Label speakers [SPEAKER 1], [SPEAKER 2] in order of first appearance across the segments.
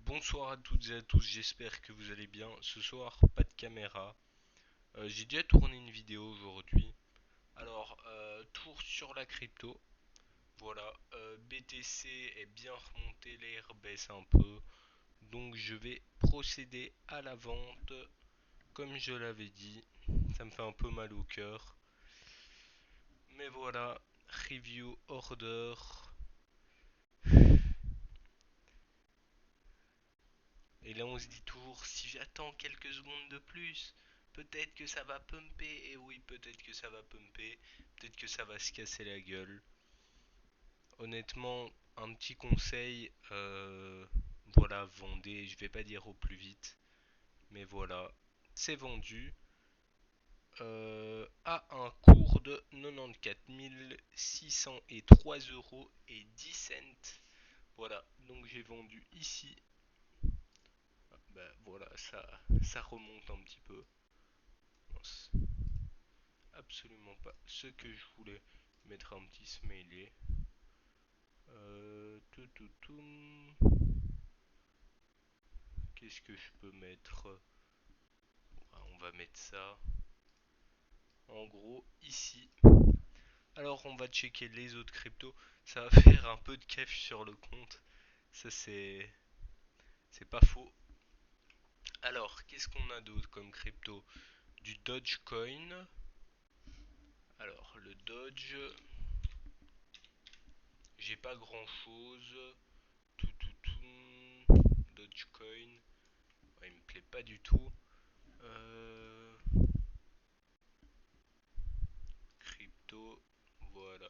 [SPEAKER 1] Bonsoir à toutes et à tous, j'espère que vous allez bien. Ce soir, pas de caméra. J'ai déjà tourné une vidéo aujourd'hui. Alors, tour sur la crypto. Voilà, BTC est bien remonté, l'air baisse un peu. Donc je vais procéder à la vente. Comme je l'avais dit, ça me fait un peu mal au cœur. Mais voilà, review order. Et là, on se dit toujours, si j'attends quelques secondes de plus, peut-être que ça va pumper. Et oui, peut-être que ça va pumper. Peut-être que ça va se casser la gueule. Honnêtement, un petit conseil, voilà, vendez. Je vais pas dire au plus vite, mais voilà, c'est vendu à un cours de 94 603 euros et 10 cents. Voilà, donc j'ai vendu ici. Ben voilà, ça remonte un petit peu. Absolument pas ce que je voulais. Mettre un petit smiley. Tout, tout, tout. Qu'est-ce que je peux mettre? On va mettre ça. En gros, ici. Alors, on va checker les autres cryptos. Ça va faire un peu de cash sur le compte. Ça, c'est pas faux. Alors, qu'est-ce qu'on a d'autre comme crypto? Du Dogecoin. Alors, le Doge, j'ai pas grand chose. Tout, tout, tout. Dogecoin. Ouais, il me plaît pas du tout. Euh, Crypto, voilà,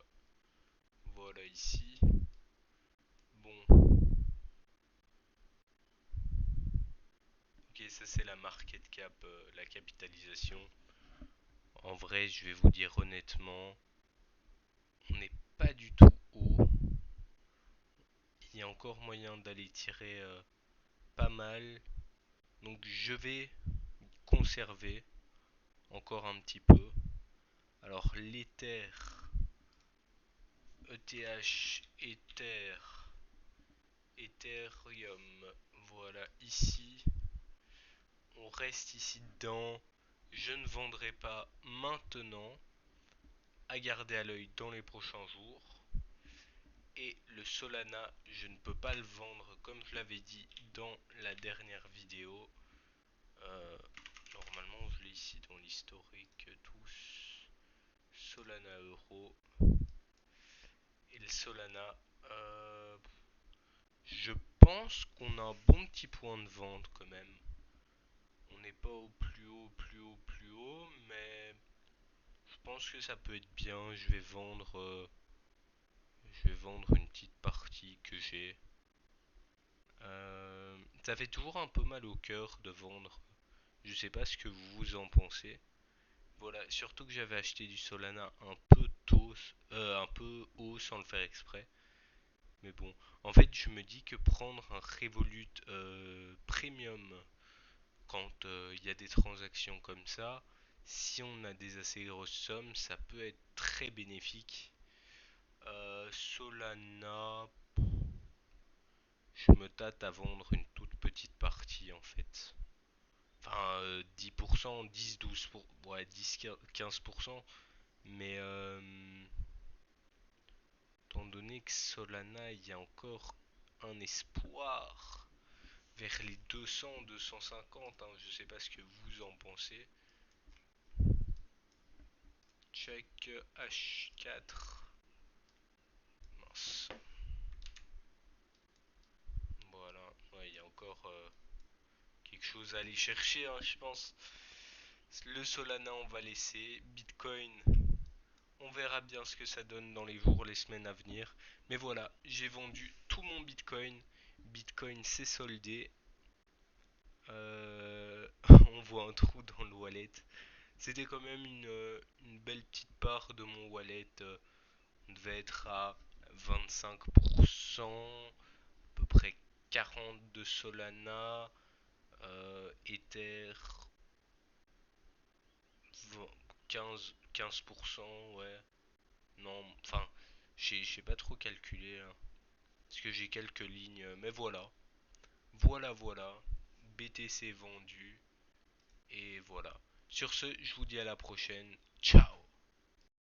[SPEAKER 1] voilà ici. Bon, ok, ça c'est la market cap, la capitalisation. En vrai, je vais vous dire honnêtement, on n'est pas du tout haut. Il y a encore moyen d'aller tirer pas mal. Donc je vais conserver encore un petit peu. Alors l'Ether, ETH, Ether, Ethereum, voilà ici. On reste ici dedans. Je ne vendrai pas maintenant. À garder à l'œil dans les prochains jours. Et le Solana, je ne peux pas le vendre comme je l'avais dit dans la dernière vidéo. Euh, Normalement, je l'ai ici dans l'historique tous. Solana Euro. Et le Solana, je pense qu'on a un bon petit point de vente quand même. On n'est pas au plus haut, plus haut, plus haut, mais je pense que ça peut être bien. Je vais vendre une petite partie que j'ai. Ça fait toujours un peu mal au cœur de vendre. Je sais pas ce que vous en pensez. Voilà, surtout que j'avais acheté du Solana un peu tôt, un peu haut sans le faire exprès. Mais bon, en fait, je me dis que prendre un Revolut Premium quand il y a des transactions comme ça, si on a des assez grosses sommes, ça peut être très bénéfique. Solana, je me tâte à vendre une toute petite partie en fait. Enfin, 10%, 10, 12, ouais, 10, 15%. Mais étant donné que Solana, il y a encore un espoir vers les 200, 250, hein, je sais pas ce que vous en pensez. Check H4. Mince. Voilà, ouais, il y a encore quelque chose à aller chercher, hein, je pense. Le Solana, on va laisser. Bitcoin, on verra bien ce que ça donne dans les jours, les semaines à venir. Mais voilà, j'ai vendu tout mon Bitcoin. Bitcoin s'est soldé. On voit un trou dans le wallet. C'était quand même une belle petite part de mon wallet. On devait être à 25%, à peu près 40 de Solana, Ether 15%, ouais. Non, enfin, j'ai pas trop calculé, hein, parce que j'ai quelques lignes, mais voilà. voilà voilà, BTC vendu, et voilà. Sur ce, je vous dis à la prochaine. Ciao!